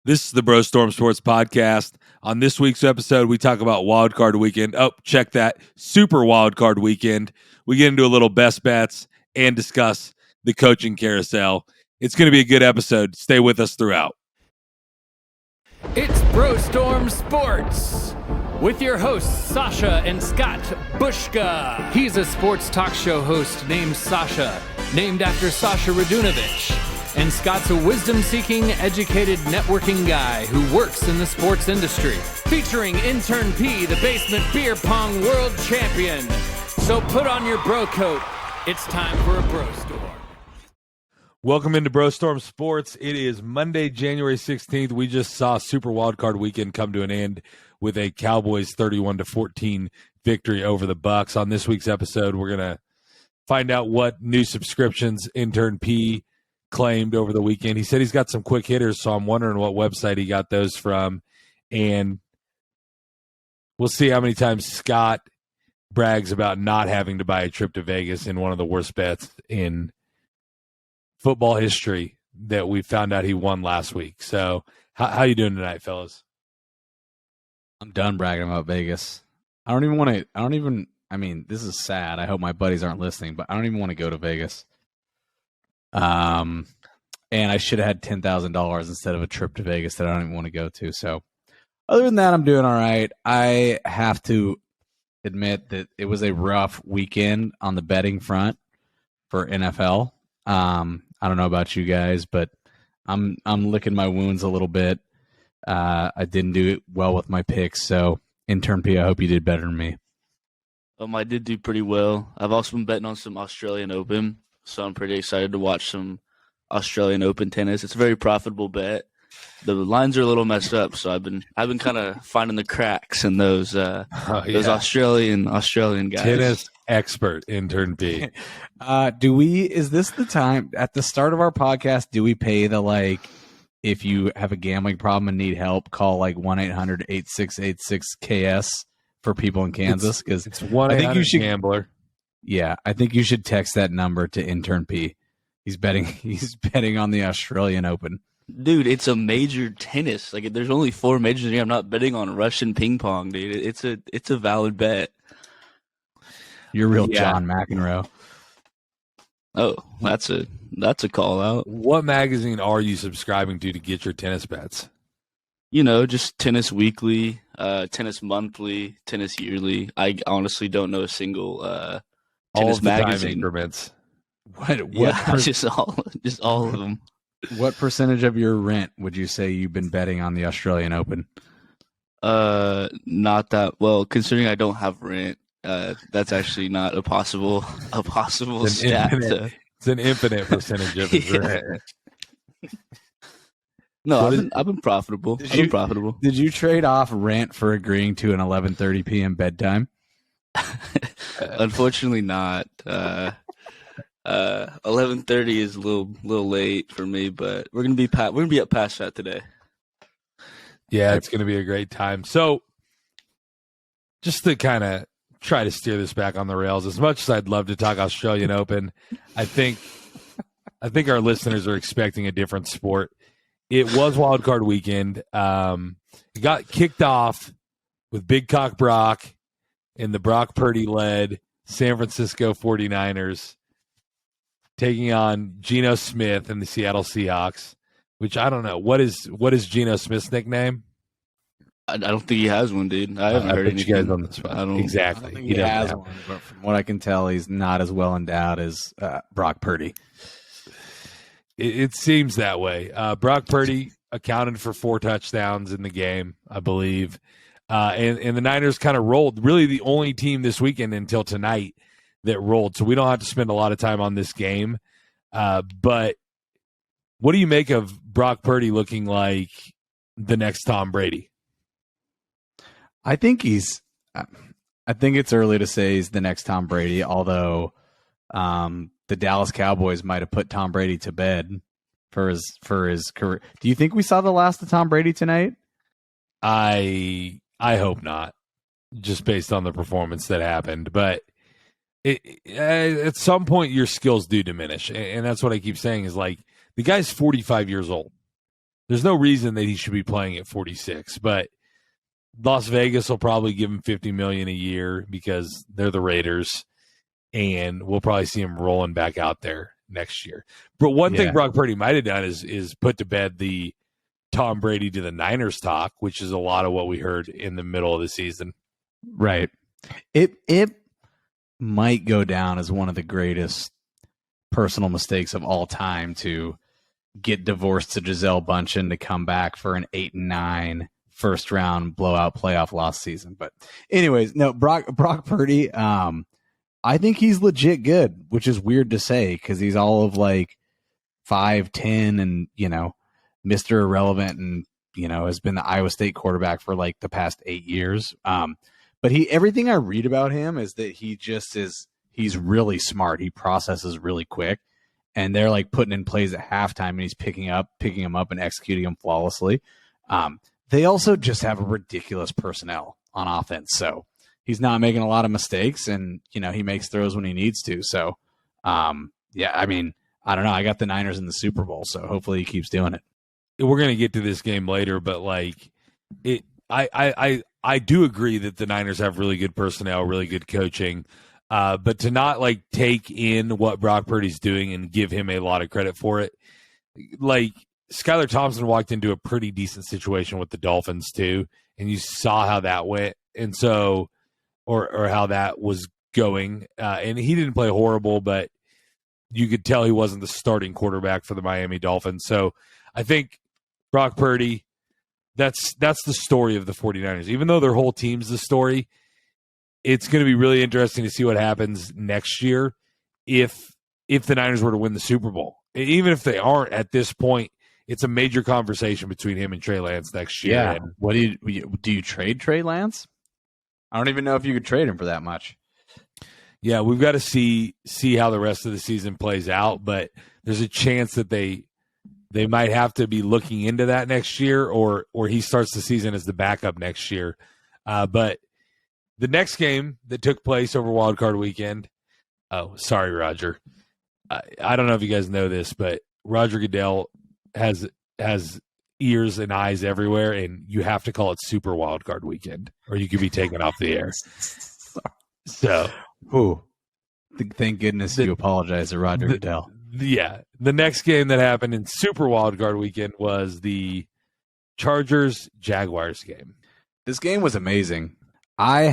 This is the BroStorm Sports Podcast. On this week's episode, we talk about Wildcard Weekend. Oh, check that. Super Wildcard Weekend. We get into a little best bets and discuss the coaching carousel. It's going to be a good episode. Stay with us throughout. It's BroStorm Sports with your hosts, Sasha and Scott Bushka. He's a sports talk show host named Sasha, named after Sasha Radunovich. And Scott's a wisdom-seeking, educated, networking guy who works in the sports industry. Featuring Intern P, the basement beer pong world champion. So put on your bro coat. It's time for a BroStorm. Welcome into BroStorm Sports. It is Monday, January 16th. We just saw Super Wildcard Weekend come to an end with a Cowboys 31-14 victory over the Bucs. On this week's episode, we're going to find out what new subscriptions Intern P claimed over the weekend. He said he's got some quick hitters, so I'm wondering what website he got those from. And we'll see how many times Scott brags about not having to buy a trip to Vegas in one of the worst bets in football history that we found out he won last week. So how you doing tonight, fellas? I'm done bragging about Vegas. I mean, this is sad. I hope my buddies aren't listening, but I don't even want to go to Vegas. And I should have had $10,000 instead of a trip to Vegas that I don't even want to go to. So other than that, I'm doing all right. I have to admit that it was a rough weekend on the betting front for NFL. I don't know about you guys, but I'm licking my wounds a little bit. I didn't do well with my picks, so Intern P, I hope you did better than me. I did do pretty well. I've also been betting on some Australian Open, so I'm pretty excited to watch some Australian Open tennis. It's a very profitable bet. The lines are a little messed up, so I've been kind of finding the cracks in those Australian guys. Tennis expert Intern P. Is this the time at the start of our podcast? Do we pay the if you have a gambling problem and need help, call 1-800-8686-KS for people in Kansas? Because it's 1-800-GAMBLER. Yeah, I think you should text that number to Intern P. He's betting on the Australian Open. Dude, it's a major tennis. There's only 4 majors here. I'm not betting on Russian ping pong, dude. It's a valid bet. You're real John McEnroe. Oh, that's a call out. What magazine are you subscribing to get your tennis bets? Just Tennis Weekly, Tennis Monthly, Tennis Yearly. I honestly don't know a single tennis magazine. Increments. Just all of them. What percentage of your rent would you say you've been betting on the Australian Open? Not that well, considering I don't have rent. That's actually not a possible stat. It's an infinite percentage of his rent. No, I've been profitable. Did you trade off rent for agreeing to an 11:30 p.m. bedtime? Unfortunately, not. 11:30 is a little late for me, but we're gonna be up past that today. Yeah, it's gonna be a great time. So, just to kind of try to steer this back on the rails, as much as I'd love to talk Australian Open, I think our listeners are expecting a different sport. It was Wildcard Weekend. It got kicked off with Big Cock Brock and the Brock Purdy-led San Francisco 49ers taking on Geno Smith and the Seattle Seahawks, which I don't know. What is Geno Smith's nickname? I don't think he has one, dude. I haven't heard anything. You guys on the spot. Exactly. I don't think he has one, but from what I can tell, he's not as well endowed as Brock Purdy. It seems that way. Brock Purdy accounted for 4 touchdowns in the game, I believe. And the Niners kind of rolled. Really the only team this weekend until tonight that rolled. So we don't have to spend a lot of time on this game. But what do you make of Brock Purdy looking like the next Tom Brady? I think it's early to say he's the next Tom Brady, although the Dallas Cowboys might have put Tom Brady to bed for his career. Do you think we saw the last of Tom Brady tonight? I hope not, just based on the performance that happened. But at some point, your skills do diminish, and that's what I keep saying is the guy's 45 years old. there's no reason that he should be playing at 46. But Las Vegas will probably give him $50 million a year because they're the Raiders, and we'll probably see him rolling back out there next year. But one thing Brock Purdy might have done is put to bed the Tom Brady to the Niners talk, which is a lot of what we heard in the middle of the season. Right. It might go down as one of the greatest personal mistakes of all time to get divorced to Gisele Bündchen to come back for an 8-9 first round blowout playoff loss season. But anyways, no, Brock Purdy, I think he's legit good, which is weird to say because he's all of like 5'10" and, Mr. Irrelevant and, has been the Iowa State quarterback for like the past 8 years. But everything I read about him is that he's really smart. He processes really quick, and they're like putting in plays at halftime and he's picking him up and executing them flawlessly. They also just have a ridiculous personnel on offense. So he's not making a lot of mistakes, and, he makes throws when he needs to. So, I mean, I don't know. I got the Niners in the Super Bowl, so hopefully he keeps doing it. We're going to get to this game later, but I do agree that the Niners have really good personnel, really good coaching. But to not take in what Brock Purdy's doing and give him a lot of credit for it, Skylar Thompson walked into a pretty decent situation with the Dolphins too, and you saw how that went, and so or how that was going. And he didn't play horrible, but you could tell he wasn't the starting quarterback for the Miami Dolphins. So I think Brock Purdy, that's the story of the 49ers. Even though their whole team's the story, it's going to be really interesting to see what happens next year if the Niners were to win the Super Bowl. Even if they aren't at this point, it's a major conversation between him and Trey Lance next year. Yeah. And what do you trade Trey Lance? I don't even know if you could trade him for that much. Yeah, we've got to see how the rest of the season plays out, but there's a chance that they might have to be looking into that next year, or he starts the season as the backup next year. But the next game that took place over Wildcard Weekend, oh, sorry, Roger. I don't know if you guys know this, but Roger Goodell has ears and eyes everywhere, and you have to call it Super Wildcard Weekend, or you could be taken off the air. So, thank goodness you apologize to Roger Goodell. Yeah, the next game that happened in Super Wildcard Weekend was the Chargers-Jaguars game. This game was amazing. I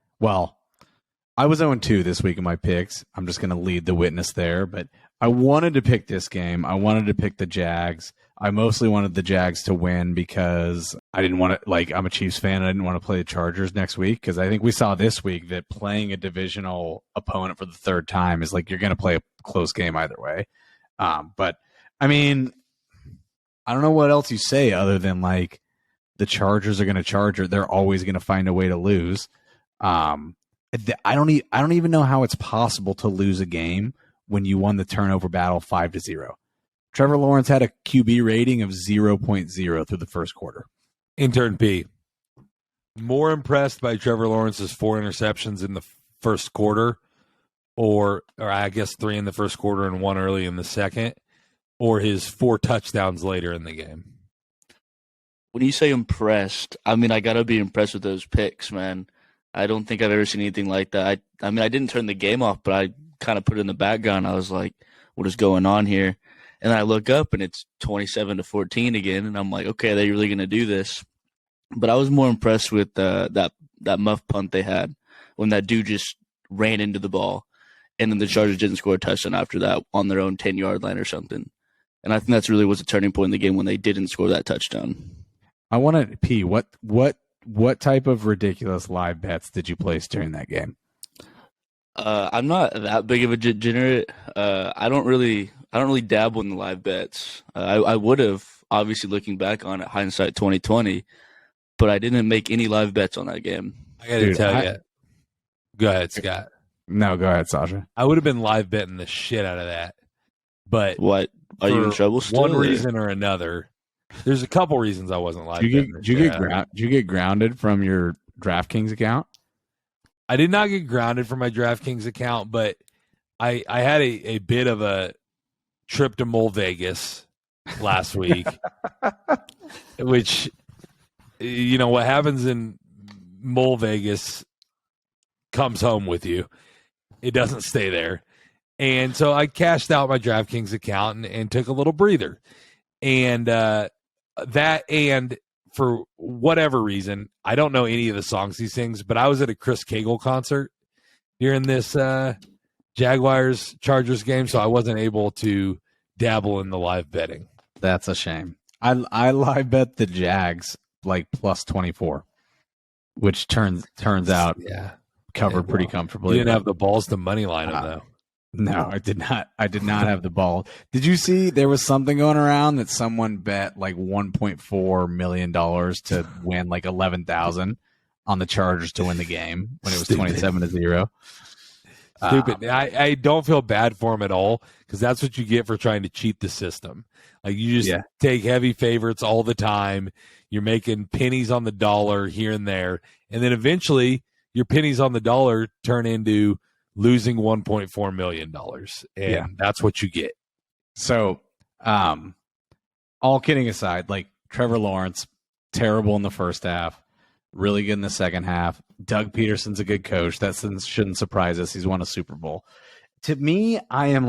was 0-2 this week in my picks. I'm just going to lead the witness there, but I wanted to pick this game. I wanted to pick the Jags. I mostly wanted the Jags to win because I didn't want to, I'm a Chiefs fan. And I didn't want to play the Chargers next week because I think we saw this week that playing a divisional opponent for the third time is you're going to play a close game either way. But I mean, I don't know what else you say other than the Chargers are going to charge her. They're always going to find a way to lose. I don't even know how it's possible to lose a game when you won the turnover battle 5-0. Trevor Lawrence had a QB rating of 0.0 through the first quarter. Intern P, more impressed by Trevor Lawrence's 4 interceptions in the first quarter, or I guess 3 in the first quarter and 1 early in the second, or his 4 touchdowns later in the game? When you say impressed, I mean, I got to be impressed with those picks, man. I don't think I've ever seen anything like that. I mean, I didn't turn the game off, but I kind of put it in the background. I was like, what is going on here? And I look up, and it's 27-14 again, and I'm like, okay, they're really going to do this. But I was more impressed with that muff punt they had when that dude just ran into the ball, and then the Chargers didn't score a touchdown after that on their own 10-yard line or something. And I think that's really was a turning point in the game when they didn't score that touchdown. I want to, P, what type of ridiculous live bets did you place during that game? I'm not that big of a degenerate. I don't really dabble in the live bets. I would have, obviously looking back on it, hindsight 2020, but I didn't make any live bets on that game. I got to tell you. Go ahead, Scott. No, go ahead, Sasha. I would have been live betting the shit out of that. But what? Are you in trouble still? One reason or another. There's a couple reasons I wasn't live betting. Did you get grounded from your DraftKings account? I did not get grounded from my DraftKings account, but I had a bit of a trip to Mole Vegas last week, which, what happens in Mole Vegas comes home with you. It doesn't stay there. And so I cashed out my DraftKings account and took a little breather. And and for whatever reason, I don't know any of the songs he sings, but I was at a Chris Cagle concert during this Jaguars Chargers game, so I wasn't able to dabble in the live betting. That's a shame. I live bet the Jags like plus 24, which turns out covered pretty comfortably. You didn't have the balls to money line them though. No, I did not. I did not have the ball. Did you see there was something going around that someone bet like $1.4 million to win like 11,000 on the Chargers to win the game when it was 27-0? Stupid. I don't feel bad for him at all because that's what you get for trying to cheat the system. Like you just take heavy favorites all the time. You're making pennies on the dollar here and there, and then eventually your pennies on the dollar turn into losing $1.4 million, and that's what you get. So, all kidding aside, like Trevor Lawrence, terrible in the first half, really good in the second half. Doug Peterson's a good coach. That shouldn't surprise us. He's won a Super Bowl. To me, I'm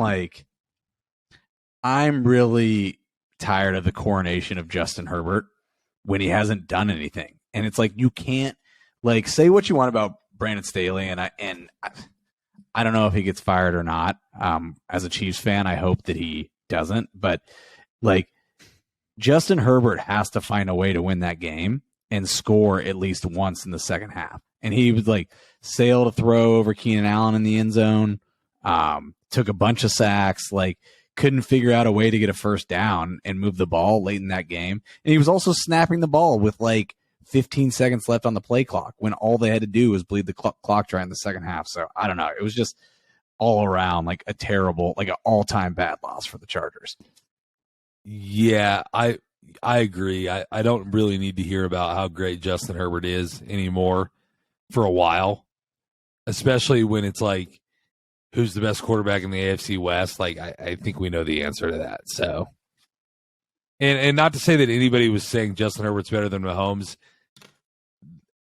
really tired of the coronation of Justin Herbert when he hasn't done anything. And it's like, you can't say what you want about Brandon Staley, and I don't know if he gets fired or not. As a Chiefs fan, I hope that he doesn't. But Justin Herbert has to find a way to win that game and score at least once in the second half. And he would sail to throw over Keenan Allen in the end zone. Took a bunch of sacks. Couldn't figure out a way to get a first down and move the ball late in that game. And he was also snapping the ball with 15 seconds left on the play clock when all they had to do was bleed the clock dry in the second half. So I don't know. It was just all around a terrible, an all-time bad loss for the Chargers. Yeah, I agree. I don't really need to hear about how great Justin Herbert is anymore for a while, especially when it's who's the best quarterback in the AFC West? I think we know the answer to that. So, and not to say that anybody was saying Justin Herbert's better than Mahomes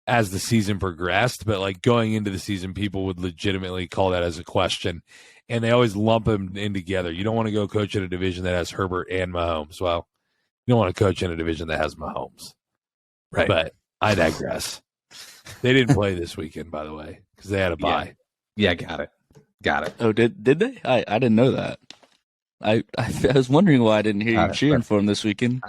as the season progressed, but going into the season, people would legitimately call that as a question, and they always lump them in together. You don't want to go coach in a division that has Herbert and Mahomes. Well, you don't want to coach in a division that has Mahomes, right? But I digress. They didn't play this weekend, by the way, because they had a bye. Yeah, got it. Oh, did they? I didn't know that. I was wondering why I didn't hear you cheering for them this weekend.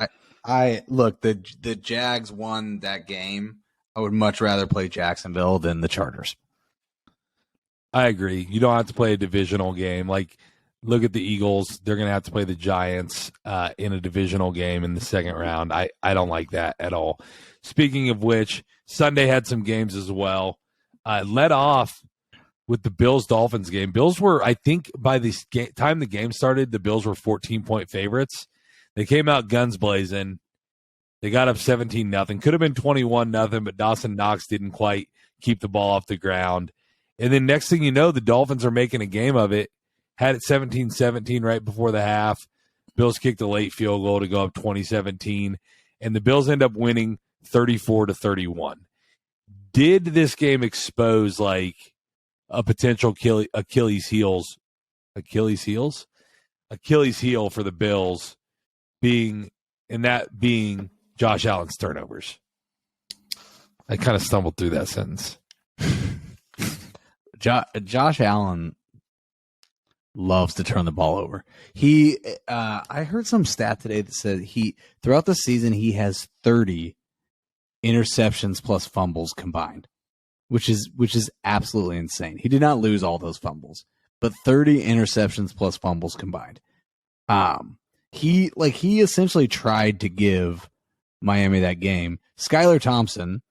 I look, the Jags won that game. I would much rather play Jacksonville than the Chargers. I agree. You don't have to play a divisional game. Look at the Eagles. They're going to have to play the Giants in a divisional game in the second round. I don't like that at all. Speaking of which, Sunday had some games as well. Led off with the Bills-Dolphins game. Bills were, I think, by the time the game started, the Bills were 14-point favorites. They came out guns blazing. They got up 17-0. Could have been 21-0, but Dawson Knox didn't quite keep the ball off the ground. And then next thing you know, the Dolphins are making a game of it. Had it 17-17 right before the half. Bills kicked a late field goal to go up 20-17. And the Bills end up winning 34-31. Did this game expose a potential Achilles heel for the Bills being Josh Allen's turnovers? I kind of stumbled through that sentence. Josh Allen loves to turn the ball over. I heard some stat today that said throughout the season he has 30 interceptions plus fumbles combined, which is absolutely insane. He did not lose all those fumbles, but 30 interceptions plus fumbles combined. He essentially tried to give Miami that game. Skylar Thompson,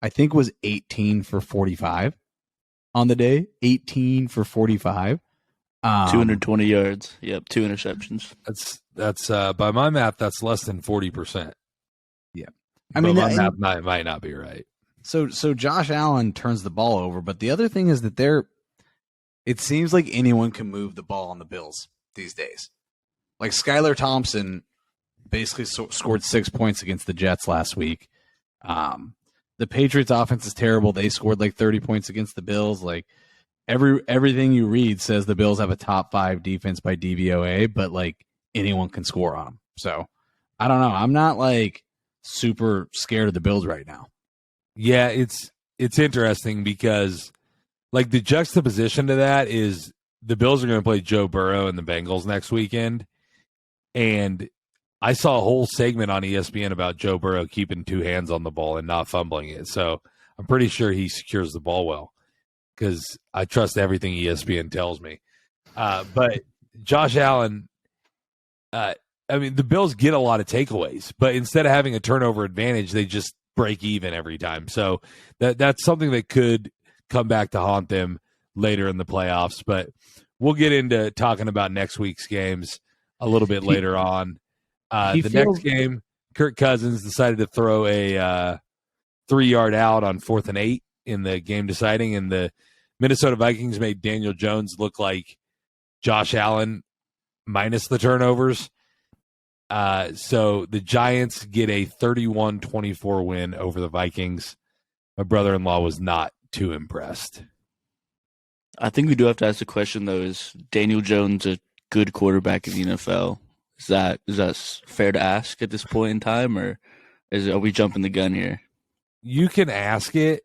I think, was 18 for 45 on the day. 18 for 45. 220 yards. Yep, 2 interceptions. That's by my math, that's less than 40%. Yeah, my math might not be right. So Josh Allen turns the ball over, but the other thing is that it seems like anyone can move the ball on the Bills these days. Skylar Thompson basically scored 6 points against the Jets last week. The Patriots offense is terrible. They scored like 30 points against the Bills. Like everything you read says the Bills have a top 5 defense by DVOA, but like anyone can score on them. So I don't know. I'm not like super scared of the Bills right now. Yeah, it's interesting because like the juxtaposition to that is the Bills are going to play Joe Burrow and the Bengals next weekend. And I saw a whole segment on ESPN about Joe Burrow keeping 2 hands on the ball and not fumbling it. So I'm pretty sure he secures the ball well because I trust everything ESPN tells me. But Josh Allen, I mean, the Bills get a lot of takeaways, but instead of having a turnover advantage, they just break even every time. So that's something that could come back to haunt them later in the playoffs. But we'll get into talking about next week's games a little bit later on. Next game, Kirk Cousins decided to throw a 3-yard out on 4th and 8 in the game deciding, and the Minnesota Vikings made Daniel Jones look like Josh Allen minus the turnovers. So the Giants get a 31-24 win over the Vikings. My brother-in-law was not too impressed. I think we do have to ask the question, though, is Daniel Jones a good quarterback in the NFL? Is that fair to ask at this point in time, or are we jumping the gun here? You can ask it,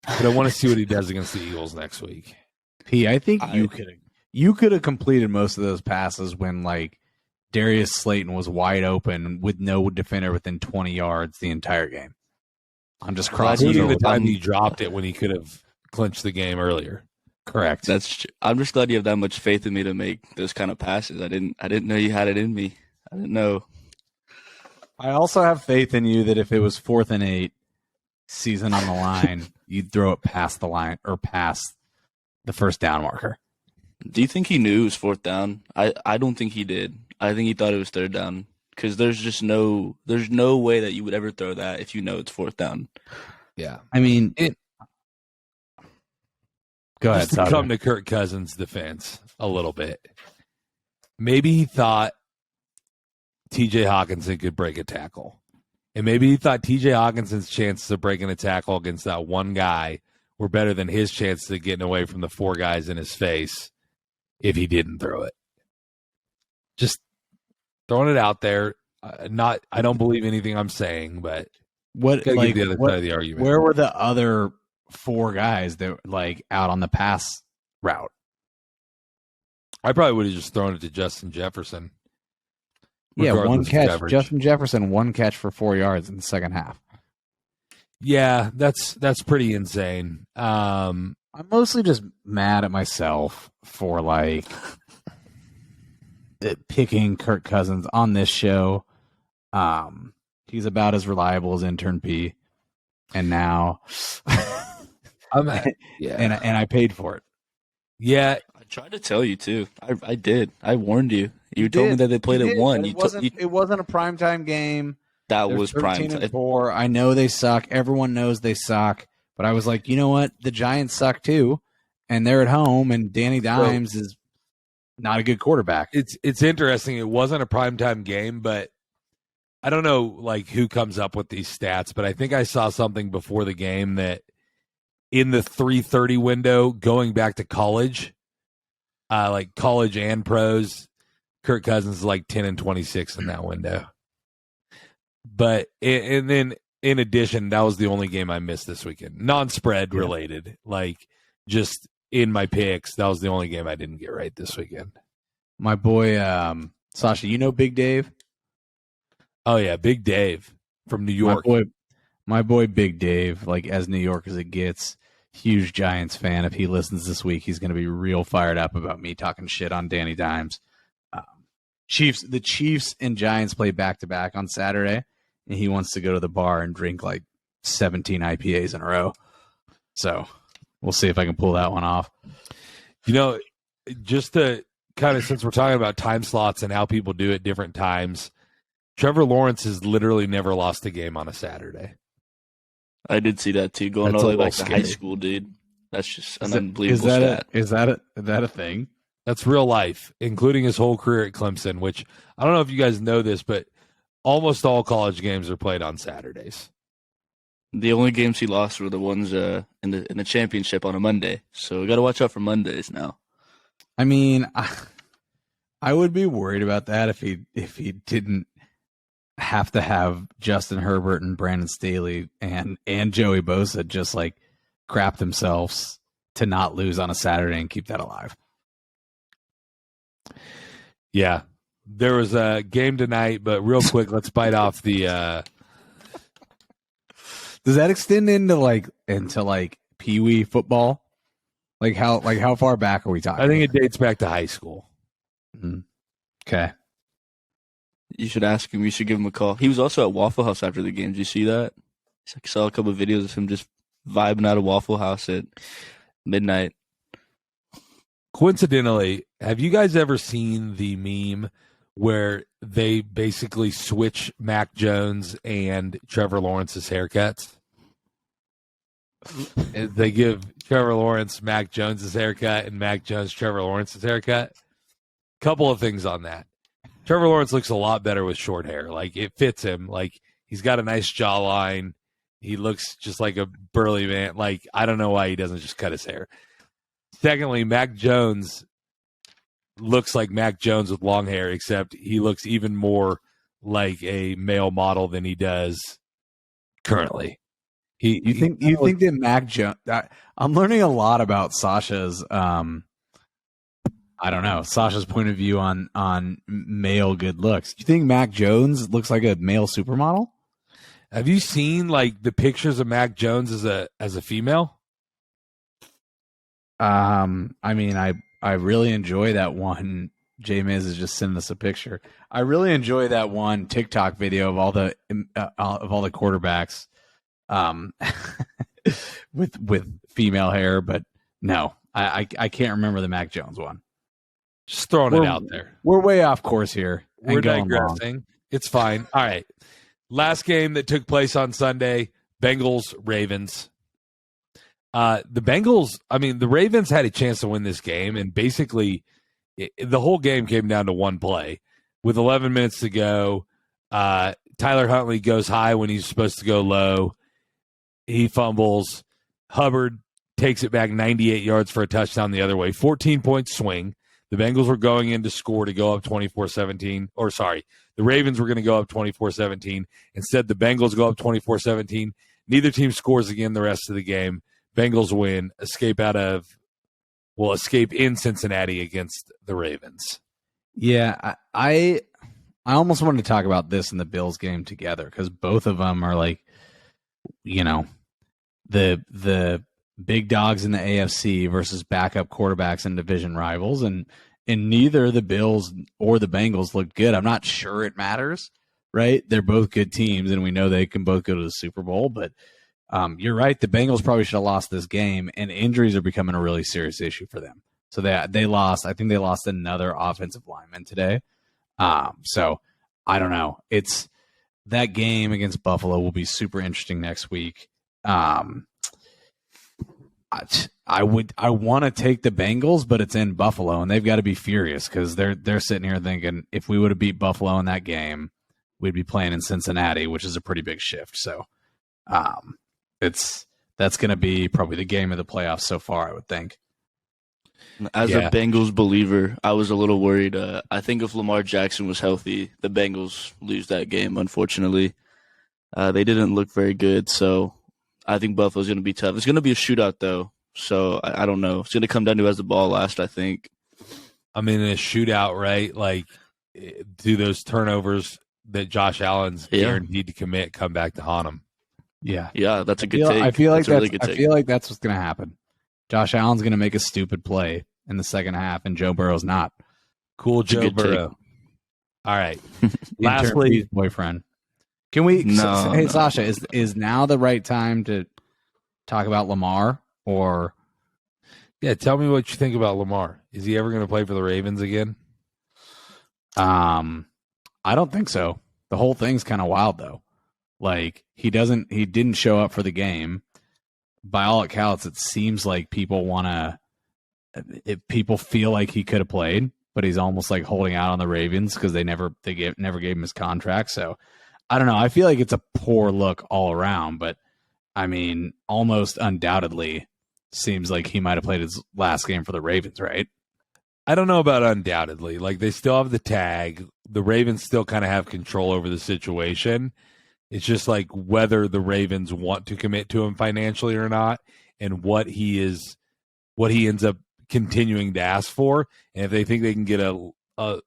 but I want to see what he does against the Eagles next week. P, I think you could have completed most of those passes when like Darius Slayton was wide open with no defender within 20 yards the entire game. I'm just crossing the time he dropped it when he could have clinched the game earlier. Correct. I'm just glad you have that much faith in me to make those kind of passes. I didn't know you had it in me. I didn't know. I also have faith in you that if it was 4th and 8, season on the line, you'd throw it past the line or past the first down marker. Do you think he knew it was 4th down? I don't think he did. I think he thought it was 3rd down because there's no way that you would ever throw that if you know it's 4th down. Yeah, I mean, go ahead. Just to come to Kirk Cousins' defense a little bit. Maybe he thought T.J. Hawkinson could break a tackle. And maybe he thought T.J. Hawkinson's chances of breaking a tackle against that one guy were better than his chances of getting away from the 4 guys in his face if he didn't throw it. Just throwing it out there. I don't believe anything I'm saying, but what gotta like give the other side of the argument. Where were the other 4 guys that were like out on the pass route? I probably would have just thrown it to Justin Jefferson. Yeah, 1 catch. Coverage. Justin Jefferson, 1 catch for 4 yards in the second half. Yeah, that's pretty insane. I'm mostly just mad at myself for like picking Kirk Cousins on this show. He's about as reliable as intern P, and now yeah, and I paid for it. Yeah, I tried to tell you too. I did. I warned you. You told me that they played at 1. It wasn't a primetime game. That was prime time. 4. I know they suck. Everyone knows they suck. But I was like, you know what? The Giants suck too, and they're at home. And Danny Dimes is not a good quarterback. It's interesting. It wasn't a primetime game, but I don't know like who comes up with these stats. But I think I saw something before the game that in the 3:30 window, going back to college, like college and pros, Kirk Cousins is like 10-26 in that window. But and then in addition, that was the only game I missed this weekend, non-spread related. Like just in my picks, that was the only game I didn't get right this weekend. My boy Sasha, you know Big Dave? Oh yeah, Big Dave from New York. My boy Big Dave, like as New York as it gets, huge Giants fan. If he listens this week, he's going to be real fired up about me talking shit on Danny Dimes. The Chiefs and Giants play back-to-back on Saturday, and he wants to go to the bar and drink like 17 IPAs in a row. So we'll see if I can pull that one off. You know, just to kind of, since we're talking about time slots and how people do it different times, Trevor Lawrence has literally never lost a game on a Saturday. I did see that too, going all the way back to high school, dude. That's just an unbelievable stat. Is that a thing? That's real life, including his whole career at Clemson, which I don't know if you guys know this, but almost all college games are played on Saturdays. The only games he lost were the ones in the championship on a Monday. So we got to watch out for Mondays now. I mean, I would be worried about that if he didn't have to have Justin Herbert and Brandon Staley and Joey Bosa just like crap themselves to not lose on a Saturday and keep that alive. Yeah, there was a game tonight, but real quick, let's bite off the. Does that extend into Pee Wee football? Like how far back are we talking? I think it dates back to high school. Mm-hmm. Okay. You should ask him. You should give him a call. He was also at Waffle House after the game. Did you see that? I saw a couple of videos of him just vibing out of Waffle House at midnight. Coincidentally, have you guys ever seen the meme where they basically switch Mac Jones and Trevor Lawrence's haircuts? They give Trevor Lawrence Mac Jones's haircut and Mac Jones Trevor Lawrence's haircut. Couple of things on that. Trevor Lawrence looks a lot better with short hair. Like, it fits him. Like, he's got a nice jawline. He looks just like a burly man. Like, I don't know why he doesn't just cut his hair. Secondly, Mac Jones looks like Mac Jones with long hair, except he looks even more like a male model than he does currently. You think that Mac Jones? I'm learning a lot about Sasha's. I don't know, Sasha's point of view on male good looks. Do you think Mac Jones looks like a male supermodel? Have you seen like the pictures of Mac Jones as a female? I mean, I really enjoy that one. J Miz is just sending us a picture. I really enjoy that one TikTok video of all the quarterbacks, with female hair. But no, I can't remember the Mac Jones one. Just throwing it out there. We're way off course here. We're digressing. It's fine. All right. Last game that took place on Sunday, Bengals, Ravens. The Bengals, I mean, the Ravens had a chance to win this game, and basically the whole game came down to one play. With 11 minutes to go, Tyler Huntley goes high when he's supposed to go low. He fumbles. Hubbard takes it back 98 yards for a touchdown the other way. 14-point swing. The Bengals were going in to score to go up 24-17. Or, sorry, the Ravens were going to go up 24-17. Instead, the Bengals go up 24-17. Neither team scores again the rest of the game. Bengals win, escape in Cincinnati against the Ravens. Yeah, I almost wanted to talk about this and the Bills game together because both of them are like, you know, the big dogs in the AFC versus backup quarterbacks and division rivals, and neither the Bills or the Bengals look good. I'm not sure it matters, right? They're both good teams, and we know they can both go to the Super Bowl, but you're right. The Bengals probably should have lost this game, and injuries are becoming a really serious issue for them. So they lost. I think they lost another offensive lineman today. So I don't know. It's that game against Buffalo will be super interesting next week. I want to take the Bengals, but it's in Buffalo, and they've got to be furious because they're sitting here thinking if we would have beat Buffalo in that game, we'd be playing in Cincinnati, which is a pretty big shift. So, that's going to be probably the game of the playoffs so far, I would think. As a Bengals believer, I was a little worried. I think if Lamar Jackson was healthy, the Bengals lose that game. Unfortunately, they didn't look very good, so I think Buffalo's going to be tough. It's going to be a shootout, though, so I don't know. It's going to come down to who has the ball last, I think. I mean, in a shootout, right? Like, do those turnovers that Josh Allen's guaranteed to commit come back to haunt him? Yeah, that's a good take. I feel like that's a really good take. I feel like that's what's going to happen. Josh Allen's going to make a stupid play in the second half, and Joe Burrow's not. Cool, Joe Burrow. All right. Lastly, boyfriend. Can we? No, hey, Sasha, is now the right time to talk about Lamar? Or tell me what you think about Lamar. Is he ever going to play for the Ravens again? I don't think so. The whole thing's kind of wild, though. Like he didn't show up for the game. By all accounts, it seems like people feel like he could have played, but he's almost like holding out on the Ravens because they never gave him his contract. So I don't know. I feel like it's a poor look all around, but I mean, almost undoubtedly seems like he might have played his last game for the Ravens, right? I don't know about undoubtedly. Like, they still have the tag. The Ravens still kind of have control over the situation. It's just like whether the Ravens want to commit to him financially or not, and what he ends up continuing to ask for. And if they think they can get a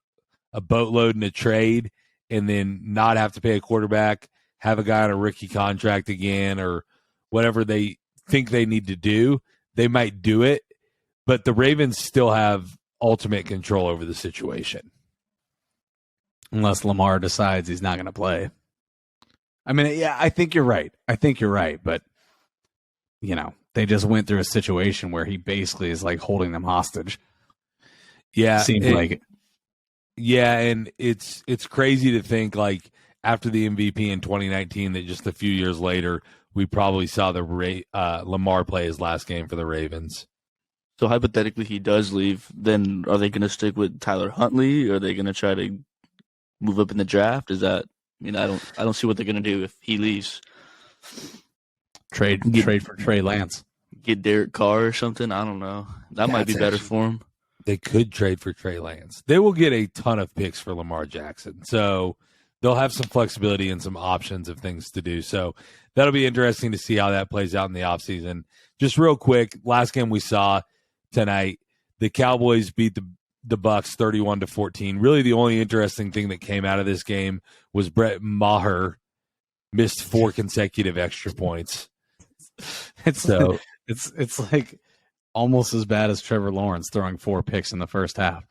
boatload in a trade and then not have to pay a quarterback, have a guy on a rookie contract again, or whatever they think they need to do, they might do it. But the Ravens still have ultimate control over the situation. Unless Lamar decides he's not going to play. I mean, yeah, I think you're right. But, you know, they just went through a situation where he basically is like holding them hostage. Yeah. Seems like it. Yeah, and it's crazy to think, like, after the MVP in 2019, that just a few years later, we probably saw Lamar play his last game for the Ravens. So hypothetically, he does leave. Then are they going to stick with Tyler Huntley? Or are they going to try to move up in the draft? I don't see what they're going to do if he leaves. Trade for Trey Lance. Get Derek Carr or something. I don't know. That might be better for him. They could trade for Trey Lance. They will get a ton of picks for Lamar Jackson. So they'll have some flexibility and some options of things to do. So that'll be interesting to see how that plays out in the offseason. Just real quick, last game we saw tonight, the Cowboys beat the Bucs 31-14. Really, the only interesting thing that came out of this game was Brett Maher missed 4 consecutive extra points. It's like almost as bad as Trevor Lawrence throwing 4 picks in the first half.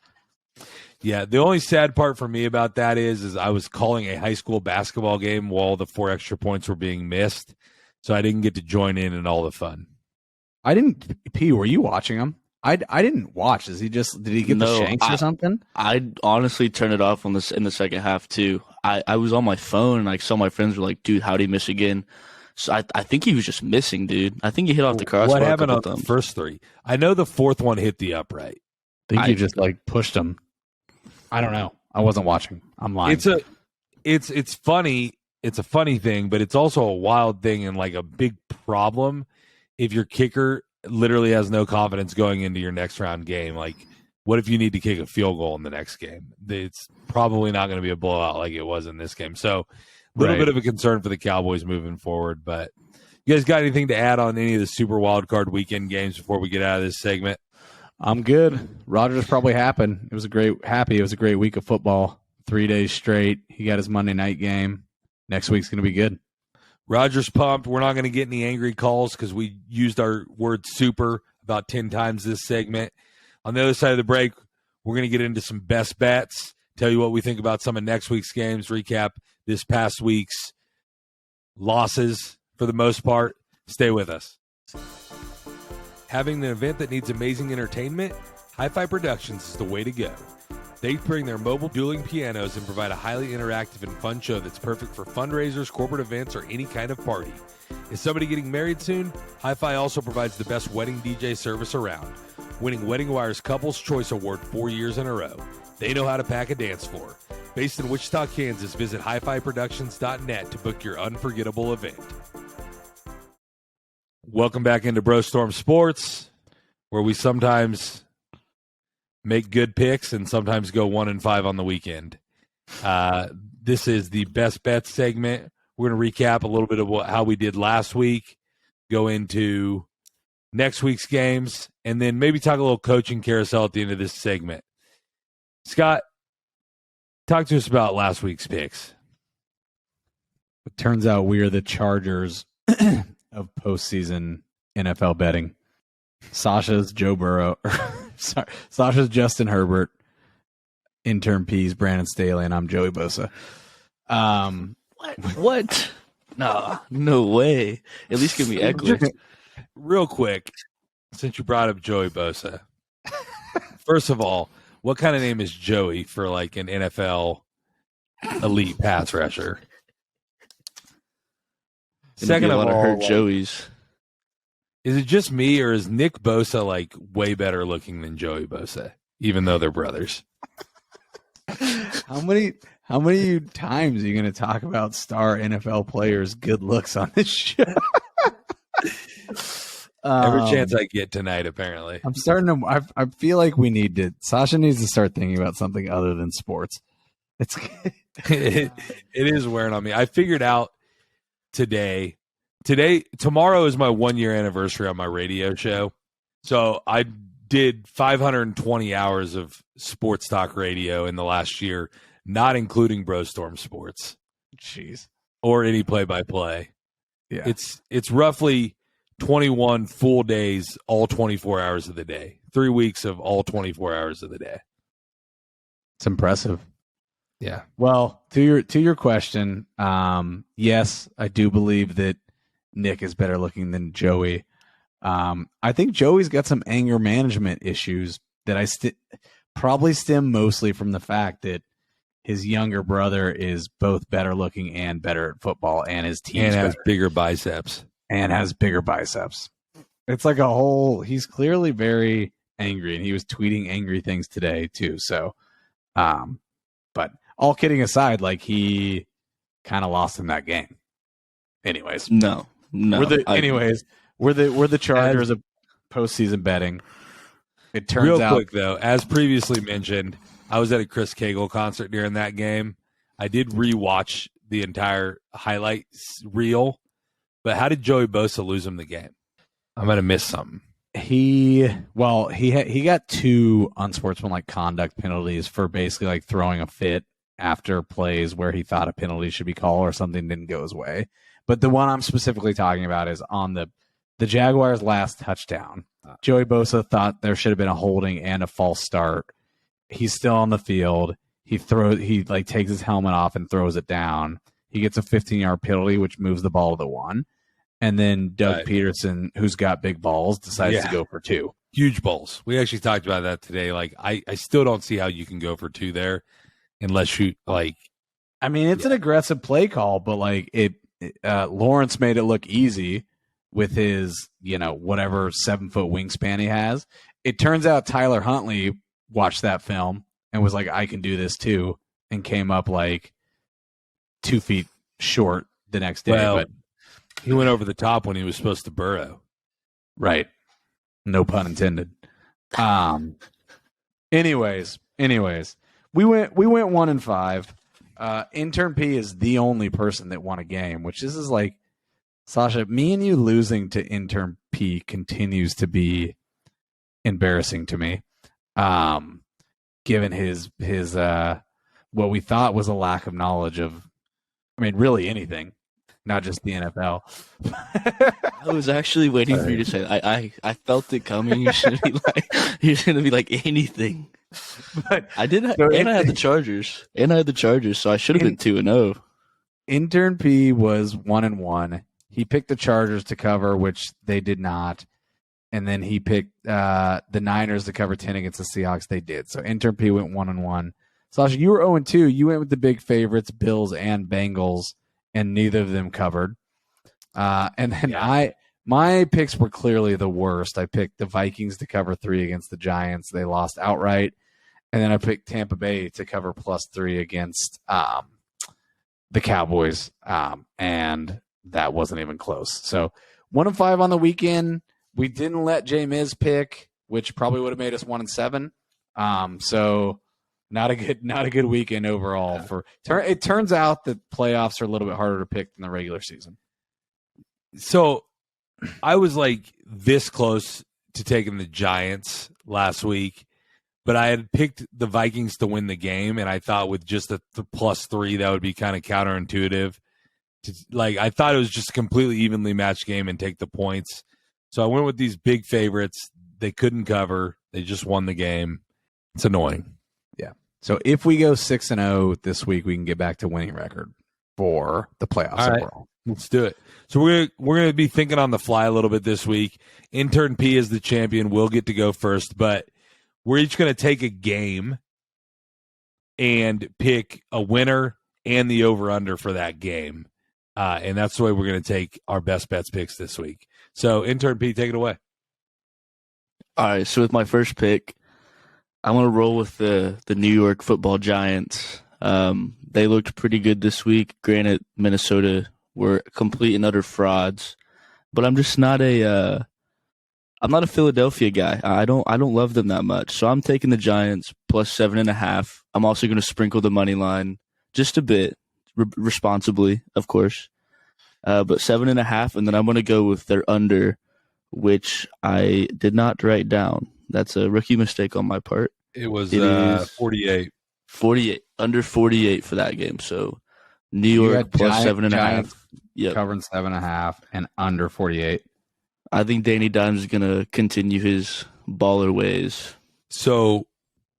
Yeah, the only sad part for me about that is I was calling a high school basketball game while the 4 extra points were being missed, so I didn't get to join in all the fun. I didn't. P, were you watching him? I didn't watch. Did he get the shanks or something? I honestly turned it off in the second half too. I was on my phone and I saw my friends were like, "Dude, how'd he miss again?" So I think he was just missing, dude. I think he hit off the crossbar. What happened on the first 3? I know the 4th one hit the upright. I think you just like pushed him. I don't know. I wasn't watching. I'm lying. It's funny. It's a funny thing, but it's also a wild thing and like a big problem if your kicker literally has no confidence going into your next round game. Like, what if you need to kick a field goal in the next game? It's probably not going to be a blowout like it was in this game. So a little bit of a concern for the Cowboys moving forward. But you guys got anything to add on any of the Super Wildcard weekend games before we get out of this segment? I'm good. Rodgers probably happy. It was a great week of football. 3 days straight. He got his Monday night game. Next week's going to be good. Rodgers pumped. We're not going to get any angry calls because we used our word super about 10 times this segment. On the other side of the break, we're going to get into some best bets, tell you what we think about some of next week's games, recap this past week's losses for the most part. Stay with us. Having an event that needs amazing entertainment? Hi-Fi Productions is the way to go. They bring their mobile dueling pianos and provide a highly interactive and fun show that's perfect for fundraisers, corporate events, or any kind of party. Is somebody getting married soon? Hi-Fi also provides the best wedding DJ service around, winning Wedding Wire's Couples Choice Award 4 years in a row. They know how to pack a dance floor. Based in Wichita, Kansas, visit hifiproductions.net to book your unforgettable event. Welcome back into BroStorm Sports, where we sometimes make good picks and sometimes go 1-5 on the weekend. This is the best bets segment. We're going to recap a little bit of how we did last week, go into next week's games, and then maybe talk a little coaching carousel at the end of this segment. Scott, talk to us about last week's picks. It turns out we are the Chargers of postseason NFL betting. Sasha's Joe Burrow. Sorry, Sasha's Justin Herbert. Intern P's Brandon Staley, and I'm Joey Bosa. What? No way. At least give me Eckler. Real quick, since you brought up Joey Bosa, first of all, what kind of name is Joey for like an NFL elite pass rusher? Second of all, hurt Joey's. Is it just me, or is Nick Bosa like way better looking than Joey Bosa, even though they're brothers? How many times are you going to talk about star NFL players' good looks on this show? Every chance I get tonight, apparently. I'm starting to. I feel like Sasha needs to start thinking about something other than sports. It is wearing on me. I figured out tomorrow is my 1 year anniversary on my radio show. So I did 520 hours of sports talk radio in the last year, not including BroStorm Sports. Jeez. Or any play-by-play. Yeah. It's roughly 21 full days, all 24 hours of the day. 3 weeks of all 24 hours of the day. It's impressive. Yeah. Well, to your question, yes, I do believe that Nick is better looking than Joey. I think Joey's got some anger management issues that probably stem mostly from the fact that his younger brother is both better looking and better at football, and his team has bigger biceps. It's like he's clearly very angry, and he was tweeting angry things today too. So, but all kidding aside, like he kind of lost in that game. Anyways, no. We're the Chargers of postseason betting. It turns out, real quick though, as previously mentioned, I was at a Chris Cagle concert during that game. I did rewatch the entire highlights reel, but how did Joey Bosa lose him the game? I might have missed something. He got 2 unsportsmanlike conduct penalties for basically like throwing a fit after plays where he thought a penalty should be called or something didn't go his way. But the one I'm specifically talking about is on the Jaguars' last touchdown. Joey Bosa thought there should have been a holding and a false start. He's still on the field. He takes his helmet off and throws it down. He gets a 15-yard penalty, which moves the ball to the 1. And then Doug Peterson, who's got big balls, decides to go for 2. Huge balls. We actually talked about that today. Like I still don't see how you can go for 2 there unless you like. I mean, it's an aggressive play call, but like Lawrence made it look easy with his, whatever 7-foot wingspan he has. It turns out Tyler Huntley watched that film and was like, I can do this too, and came up like 2 feet short the next day. Well, but he went over the top when he was supposed to burrow. Right. No pun intended. Anyways, we went 1-5. Intern P is the only person that won a game, which this is like, Sasha, me and you losing to Intern P continues to be embarrassing to me. Given his what we thought was a lack of knowledge of, really anything, not just the NFL. I was actually waiting for you to say that. I felt it coming. You're gonna be like anything. But I did, and I had the Chargers, so I should have been 2-0. Intern P was 1-1. He picked the Chargers to cover, which they did not, and then he picked the Niners to cover 10 against the Seahawks. They did. So Intern P went 1-1. Sasha, you were 0-2. You went with the big favorites, Bills and Bengals, and neither of them covered. And then my picks were clearly the worst. I picked the Vikings to cover 3 against the Giants. They lost outright. And then I picked Tampa Bay to cover +3 against the Cowboys. And that wasn't even close. So 1-5 on the weekend. We didn't let J Miz pick, which probably would have made us 1-7. So not a good weekend overall. It turns out that playoffs are a little bit harder to pick than the regular season. So I was like this close to taking the Giants last week, but I had picked the Vikings to win the game, and I thought with just the +3 that would be kind of counterintuitive. I thought it was just a completely evenly matched game and take the points. So I went with these big favorites. They couldn't cover. They just won the game. It's annoying. Yeah. So if we go 6-0 this week, we can get back to winning record for the playoffs overall. Let's do it. So we're gonna be thinking on the fly a little bit this week. Intern P is the champion. We'll get to go first, but we're each gonna take a game and pick a winner and the over/under for that game, and that's the way we're gonna take our best bets picks this week. So Intern P, take it away. All right. So with my first pick, I'm gonna roll with the New York Football Giants. They looked pretty good this week. Granted, Minnesota were complete and utter frauds, but I'm just not I'm not a Philadelphia guy. I don't love them that much. So I'm taking the Giants plus 7.5. I'm also going to sprinkle the money line just a bit, responsibly, of course. But 7.5, and then I'm going to go with their under, which I did not write down. That's a rookie mistake on my part. It was is 48. 48, under 48 for that game. So New York plus 7.5. Yep. Covering 7.5 and under 48. I think Danny Dimes is going to continue his baller ways. So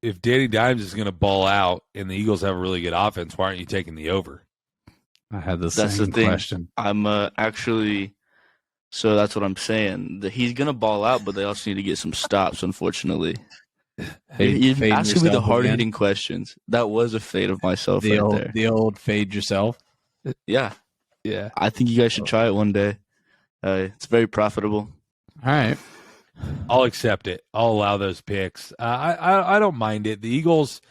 if Danny Dimes is going to ball out and the Eagles have a really good offense, why aren't you taking the over? I had the same question. I'm actually – so that's what I'm saying. He's going to ball out, but they also need to get some stops, unfortunately. You're asking me the hard-hitting questions. That was a fade of myself there. The old fade yourself? Yeah. I think you guys should try it one day. It's very profitable. All right. I'll accept it. I'll allow those picks. I don't mind it. The Eagles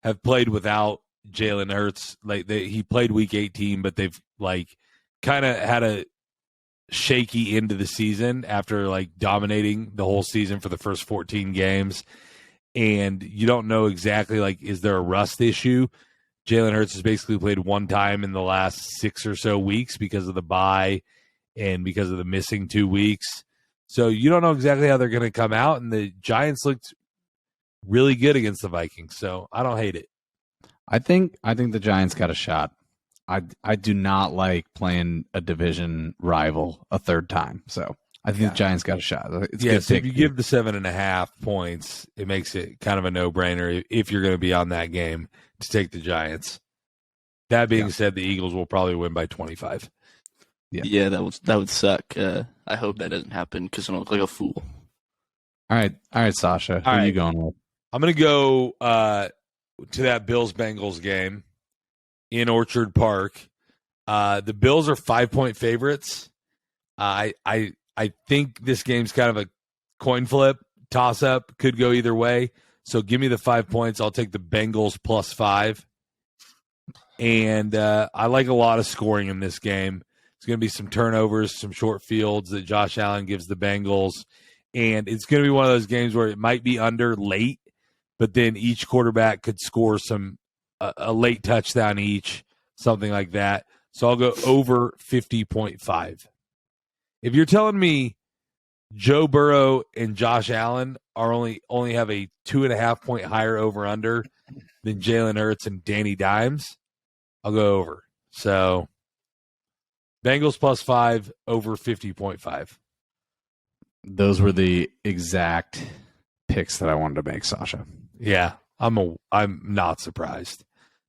have played without Jalen Hurts. He played Week 18, but they've kind of had a shaky end of the season after dominating the whole season for the first 14 games. And you don't know exactly is there a rust issue? Jalen Hurts has basically played one time in the last 6 or so weeks because of the bye and because of the missing 2 weeks. So you don't know exactly how they're going to come out, and the Giants looked really good against the Vikings, so I don't hate it. I think the Giants got a shot. I do not like playing a division rival a third time, so I think the Giants got a shot. So if you give the 7.5 points, it makes it kind of a no-brainer if you're going to be on that game to take the Giants. That being said, the Eagles will probably win by 25. Yeah, that would suck. I hope that doesn't happen because I don't look like a fool. All right, Sasha. Who are you going with? I'm going to go to that Bills-Bengals game in Orchard Park. The Bills are 5-point favorites. I think this game's kind of a coin flip, toss-up, could go either way. So give me the 5 points. I'll take the Bengals plus 5. And I like a lot of scoring in this game. It's going to be some turnovers, some short fields that Josh Allen gives the Bengals. And it's going to be one of those games where it might be under late, but then each quarterback could score a late touchdown each, something like that. So I'll go over 50.5. If you're telling me Joe Burrow and Josh Allen are only have a 2.5 point higher over under than Jalen Hurts and Danny Dimes, I'll go over. So Bengals plus 5, over 50.5. Those were the exact picks that I wanted to make, Sasha. Yeah, I'm not surprised.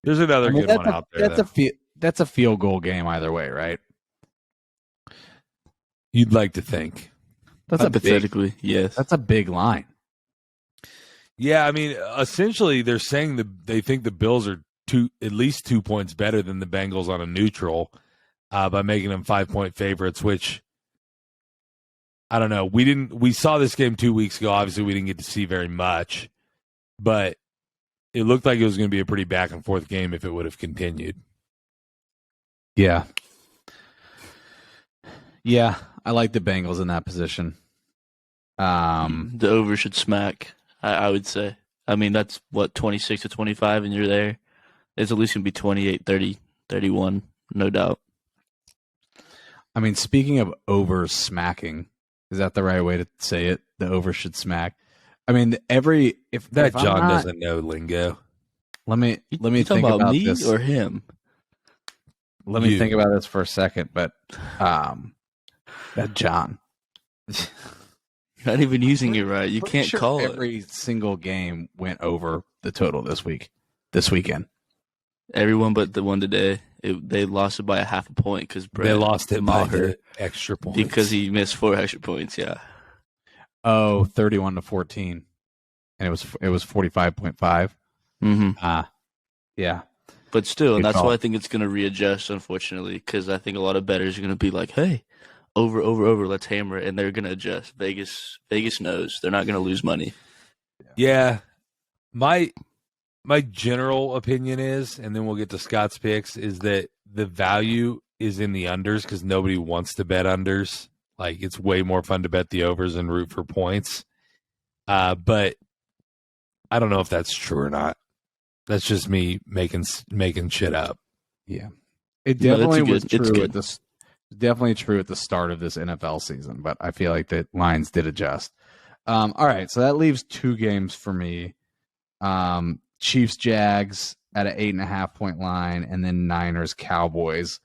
There's another good one out there. That's a field goal game either way, right? You'd like to think. That's hypothetically, yes. That's a big line. Yeah, I mean, essentially they're saying they think the Bills are at least 2 points better than the Bengals on a neutral by making them 5-point favorites, which I don't know. We saw this game 2 weeks ago. Obviously, we didn't get to see very much, but it looked like it was going to be a pretty back and forth game if it would have continued. Yeah. Yeah, I like the Bengals in that position. The over should smack, I would say. I mean, that's 26 to 25, and you're there. It's at least going to be 28, 30, 31, no doubt. I mean, speaking of over smacking, is that the right way to say it? The over should smack. I mean, if John doesn't know lingo. Let me think about me this. Or him. Let me think about this for a second. But that John, you're not even using it right. You can't call it. Every single game went over the total this weekend. Everyone but the one today. They lost it by 0.5 point because they lost it by the extra points because he missed 4 extra points. Yeah. Oh, 31-14, and it was 45.5. Mm-hmm. Yeah. But still, and that's why I think it's going to readjust, unfortunately, because I think a lot of bettors are going to be like, "Hey, over, let's hammer it," and they're going to adjust. Vegas knows they're not going to lose money. Yeah. My general opinion is, and then we'll get to Scott's picks, is that the value is in the unders because nobody wants to bet unders. Like, it's way more fun to bet the overs and root for points. But I don't know if that's true or not. That's just me making shit up. Yeah, it definitely was It's true good. at this. Definitely true at the start of this NFL season, but I feel like the lines did adjust. All right, so that leaves two games for me. Chiefs Jags at an 8.5 point line, and then Niners Cowboys,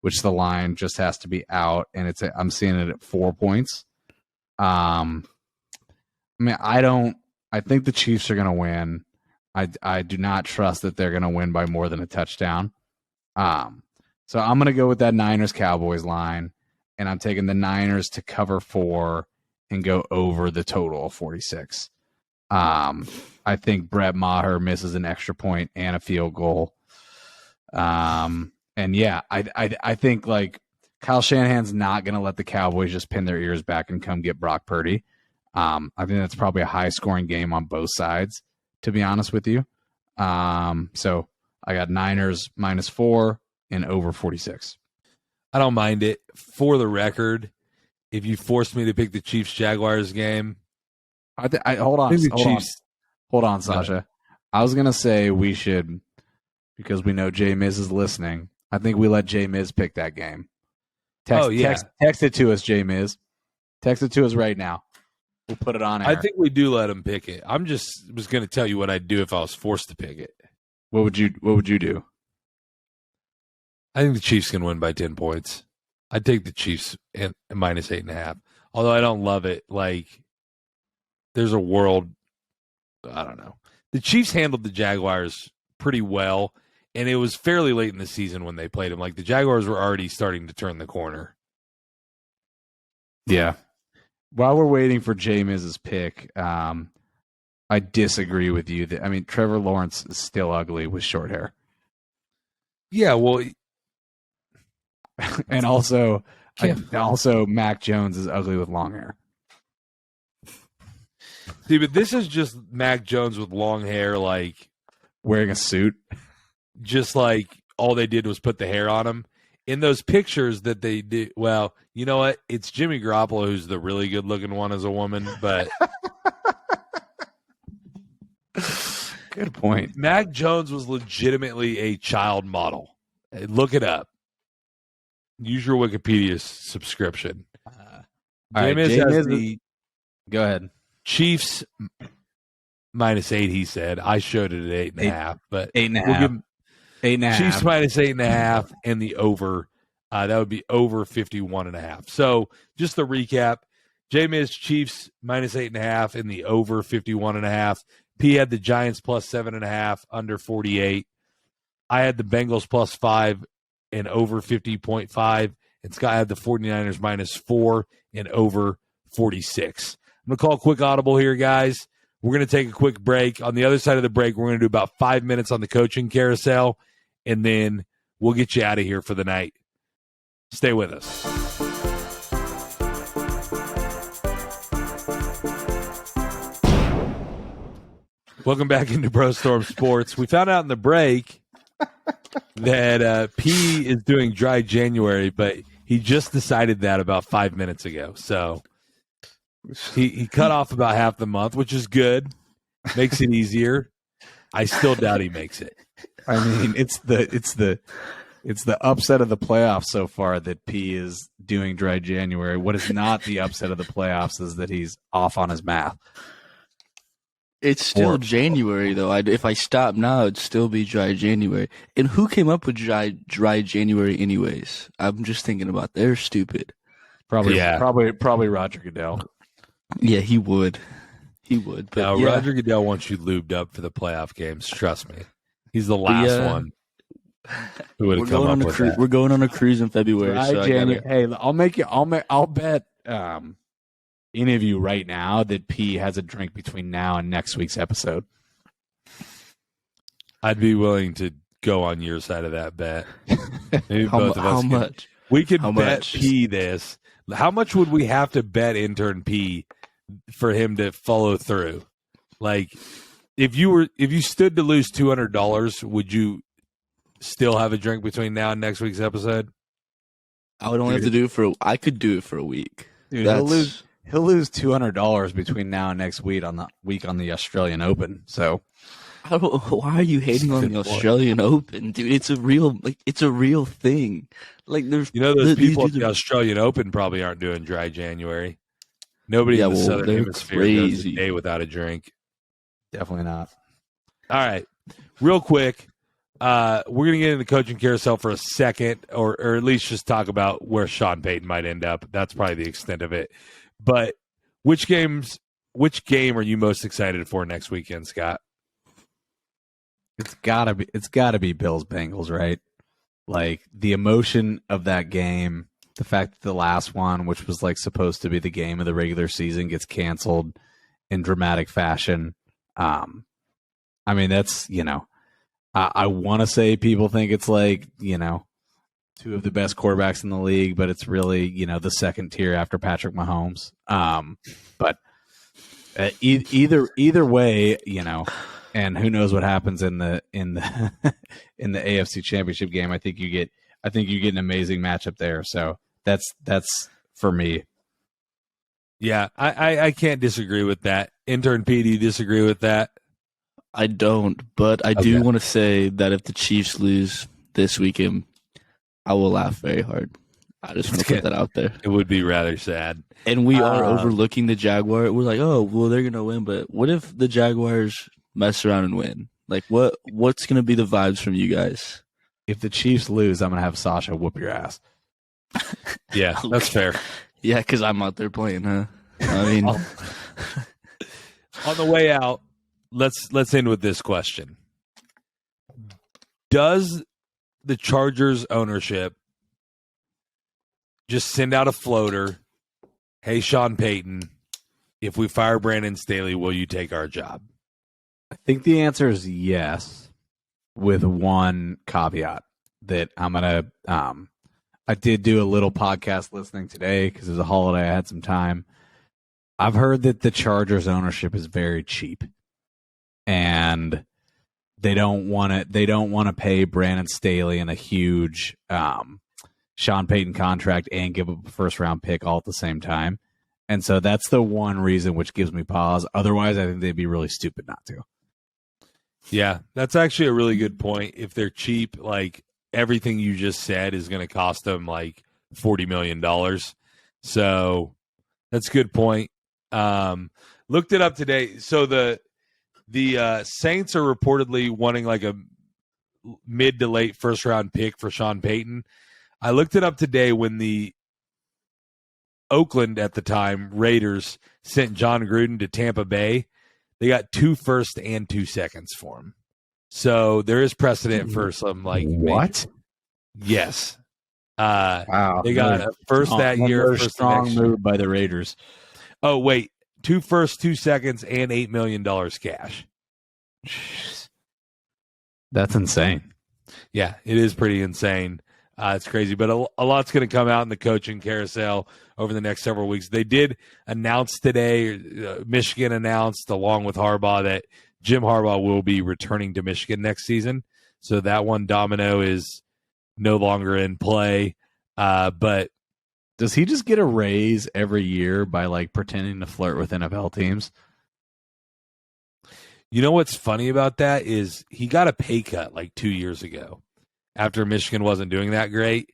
which the line just has to be out, and I'm seeing it at 4 points. I think the Chiefs are going to win. I do not trust that they're going to win by more than a touchdown. So I'm going to go with that Niners Cowboys line, and I'm taking the Niners to cover 4 and go over the total of 46. I think Brett Maher misses an extra point and a field goal. And yeah, I think like Kyle Shanahan's not going to let the Cowboys just pin their ears back and come get Brock Purdy. I think that's probably a high scoring game on both sides, to be honest with you. So I got Niners -4 and over 46. I don't mind it. For the record, if you forced me to pick the Chiefs Jaguars game, Hold on, Sasha. I was gonna say we should, because we know Jay Miz is listening. I think we let Jay Miz pick that game. Text it to us, Jay Miz. Text it to us right now. We'll put it on air. I think we do let him pick it. I'm just was going to tell you what I'd do if I was forced to pick it. What would you do? I think the Chiefs can win by 10 points. I'd take the Chiefs and -8.5. Although I don't love it. Like, there's a world, I don't know. The Chiefs handled the Jaguars pretty well, and it was fairly late in the season when they played them. Like, the Jaguars were already starting to turn the corner. Yeah. While we're waiting for Jay Miz's pick, I disagree with you. I mean, Trevor Lawrence is still ugly with short hair. Yeah, well, and also Mac Jones is ugly with long hair. see, but this is just Mac Jones with long hair, like Wearing a suit. just like all they did was put the hair on him. In those pictures that they did, well, you know what? It's Jimmy Garoppolo who's the really good-looking one as a woman, but Good point. Mac Jones was legitimately a child model. Look it up. Use your Wikipedia subscription. All right, Jameis Jay has Miz the Go ahead. Chiefs -8, he said. I showed it at 8.5, but 8.5. we'll give him 8.5. Chiefs -8.5 and the over. That would be over 51.5. So just to recap, Jameis Chiefs -8.5 and the over 51.5. P had the Giants +7.5 under 48. I had the Bengals +5 and over 50.5. And Scott had the 49ers -4 and over 46. I'm going to call a quick audible here, guys. We're going to take a quick break. On the other side of the break, we're going to do about 5 minutes on the coaching carousel, and then we'll get you out of here for the night. Stay with us. Welcome back into BroStorm Sports. We found out in the break that P is doing dry January, but he just decided that about 5 minutes ago. So he cut off about half the month, which is good. Makes it easier. I still doubt he makes it. I mean, it's the upset of the playoffs so far that P is doing dry January. What is not the upset of the playoffs is that he's off on his math. It's still January, though. If I stop now, it'd still be dry January. And who came up with dry January anyways? I'm just thinking about that. They're stupid. Probably Roger Goodell. Yeah, he would. He would. But Now, yeah. Roger Goodell wants you lubed up for the playoff games. Trust me. He's the last one who would have come up with that. We're going on a cruise in February. Dry So January. Hey, I'll bet any of you right now that P has a drink between now and next week's episode. I'd be willing to go on your side of that bet. Maybe both of us. How can. much? We could How bet much? P this. How much would we have to bet intern P for him to follow through? Like, if you stood to lose $200, would you still have a drink between now and next week's episode? I would only have to do it I could do it for a week. Dude, he'll lose $200 between now and next week on the Australian Open. So why are you hating on the Australian Open, dude? It's a real thing. Like there's those people at the Australian Open probably aren't doing dry January. Nobody in the Southern Hemisphere goes a day without a drink. Definitely not. All right, real quick, we're gonna get into the coaching carousel for a second, or at least just talk about where Sean Payton might end up. That's probably the extent of it. But which game are you most excited for next weekend, Scott? It's gotta be Bills Bengals, right? Like the emotion of that game, the fact that the last one, which was like supposed to be the game of the regular season, gets canceled in dramatic fashion. I mean, that's, I want to say people think it's like, two of the best quarterbacks in the league, but it's really, the second tier after Patrick Mahomes. But either way, and who knows what happens in the in the AFC Championship game. I think you get an amazing matchup there. So that's for me. Yeah, I can't disagree with that. Intern P, do you disagree with that? I don't, but I do want to say that if the Chiefs lose this weekend, I will laugh very hard. I just want to put that out there. It would be rather sad. And we are overlooking the Jaguars. We're like, oh, well, they're going to win. But what if the Jaguars mess around and win? Like, what's going to be the vibes from you guys? If the Chiefs lose, I'm going to have Sasha whoop your ass. Yeah, that's fair. Yeah, because I'm out there playing, huh? I mean, on the way out, let's end with this question. Does the Chargers ownership just send out a floater? Hey, Sean Payton, if we fire Brandon Staley, will you take our job? I think the answer is yes, with one caveat that I'm going to I did do a little podcast listening today because it was a holiday. I had some time. I've heard that the Chargers ownership is very cheap, and they don't want to pay Brandon Staley and a huge Sean Payton contract and give up a first round pick all at the same time. And so that's the one reason which gives me pause. Otherwise, I think they'd be really stupid not to. Yeah, that's actually a really good point. If they're cheap, like everything you just said is going to cost them like $40 million. So that's a good point. Looked it up today. So the Saints are reportedly wanting like a mid to late first round pick for Sean Payton. I looked it up today when the Oakland at the time Raiders sent John Gruden to Tampa Bay. They got 2 firsts and 2 seconds for him. So there is precedent for some like what? Yes. Wow. They got a first that year. First strong move by the Raiders. Oh wait, 2 firsts, 2 seconds, and $8 million cash. That's insane. Yeah, it is pretty insane. It's crazy, but a lot's going to come out in the coaching carousel over the next several weeks. They did announce today, Michigan announced along with Harbaugh that Jim Harbaugh will be returning to Michigan next season. So that one domino is no longer in play. But does he just get a raise every year by like pretending to flirt with NFL teams? You know what's funny about that is he got a pay cut like 2 years ago after Michigan wasn't doing that great.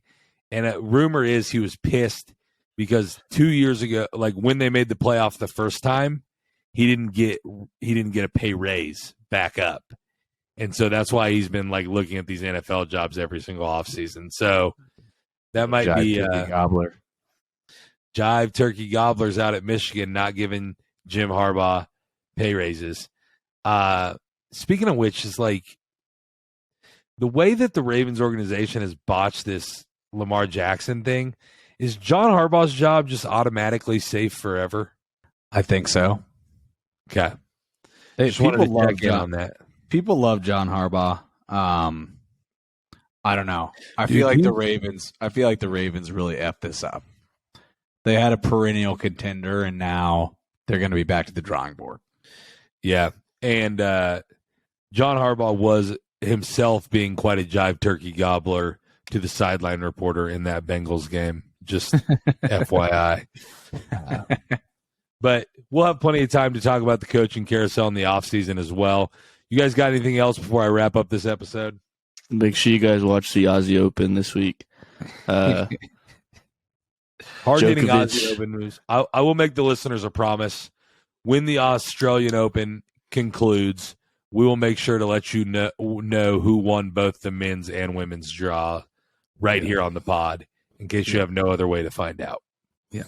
And a rumor is he was pissed because 2 years ago, like when they made the playoff the first time, he didn't get a pay raise back up. And so that's why he's been like looking at these NFL jobs every single offseason. So that might be Gobbler. Jive turkey gobblers out at Michigan not giving Jim Harbaugh pay raises. Speaking of which, is like the way that the Ravens organization has botched this Lamar Jackson thing. Is John Harbaugh's job just automatically safe forever? I think so. Okay. Just wanted to love check in on that. People love John Harbaugh. I don't know. I feel like the Ravens really effed this up. They had a perennial contender, and now they're going to be back to the drawing board. Yeah. And John Harbaugh was himself being quite a jive turkey gobbler to the sideline reporter in that Bengals game. Just FYI. But we'll have plenty of time to talk about the coaching carousel in the offseason as well. You guys got anything else before I wrap up this episode? Make sure you guys watch the Aussie Open this week. Hard-hitting Aussie Open moves. I will make the listeners a promise. When the Australian Open concludes, we will make sure to let you know who won both the men's and women's draw right here on the pod, in case you have no other way to find out. Yeah.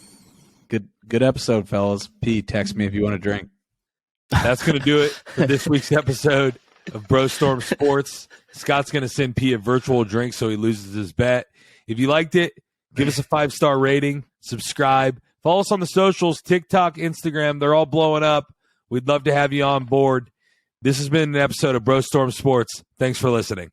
Good episode, fellas. P, text me if you want a drink. That's going to do it for this week's episode of BroStorm Sports. Scott's going to send P a virtual drink so he loses his bet. If you liked it, give us a 5-star rating, subscribe, follow us on the socials, TikTok, Instagram. They're all blowing up. We'd love to have you on board. This has been an episode of BroStorm Sports. Thanks for listening.